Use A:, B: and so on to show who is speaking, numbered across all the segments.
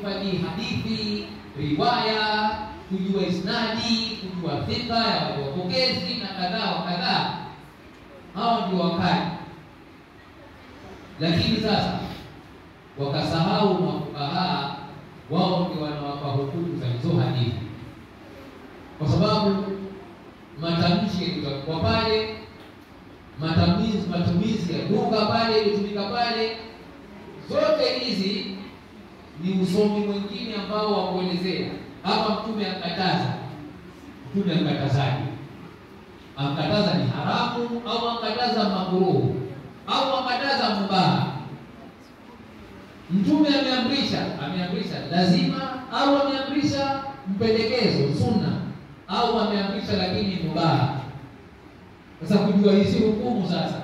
A: kuhifadhi hadithi, riwaya, kujua isnadi, kujua thika ya wapokezi na kadhaa wa kadhaa. Hao ndio wakali. Lakini sasa wakasahau mafukaha, wao ndio wanawapa hukumu za hizo hadithi, kwa sababu matamshi yalikuwa pale, matumizi ya lugha pale ilitumika pale. Zote hizi ni usomi mwingine ambao wakuelezea. Hapa Mtume akataza. Mtume akatazaje? Akataza ni haramu au akataza makruh au akataza mubah? Mtume ameamrisha lazima au ameamrisha mpendekezo sunna au ameamrisha lakini mubah? Sasa kujua hizi hukumu sasa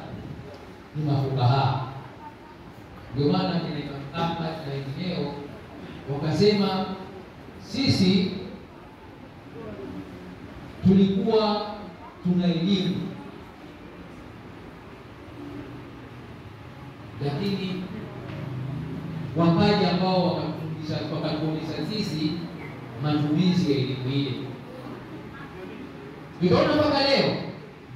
A: ni mafukaha. Ndio maana kina Imam Ahmad na wengineo wakasema sisi tulikuwa tuna elimu, lakini wakaja ambao wakatufundisha sisi matumizi ya elimu ile. Tunaona mpaka leo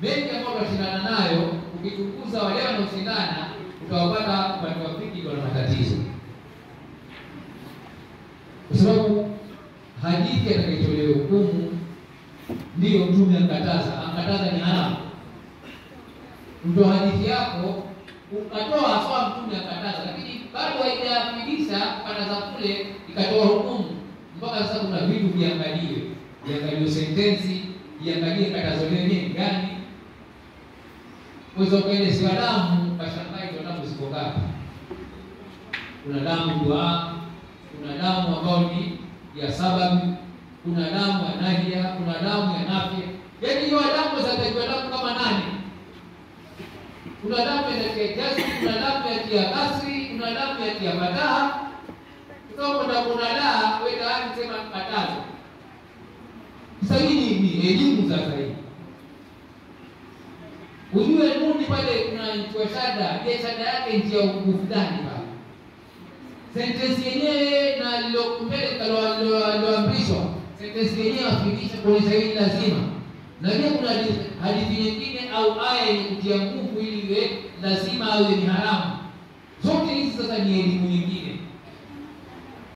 A: mengi ambayo tunashindana nayo, ukichunguza wale wanaoshindana utawapata upande wa fikhi ndio matatizo, kwa sababu hadithi atakayotolewa hukumu ndio Mtume akataza ni haramu. Ndio hadithi yako ukatoa sawa, Mtume akataza, lakini bado haijafikisha kataza kule ikatoa hukumu. Mpaka sasa kuna vitu viangaliwe sentensi, viangalie katazo lenyewe gani. Kwa kile si damu, kashangai ndio damu ziko ngapi? Kuna damu dua, kuna damu ambayo ni ya sababu, kuna damu ya nahia, kuna damu ya nafia. Yaani hiyo damu za damu kama nani? Kuna damu ya kiasi, kuna damu ya kiasri, kuna damu ya kiamataha. Kuna damu wewe tayari sema katazo. Sasa hii ni elimu sasa hii. Ujue nuni pale kuna shada, ile shada yake njia ukufudani pale. Sentensi yenyewe na lilokumbele kaloamrishwa. Sentensi yenyewe afikisha kuonesha hili lazima. Na pia kuna hadithi nyingine au aya yenye kutia nguvu ili iwe lazima au ni haramu. Zote hizi sasa ni elimu nyingine.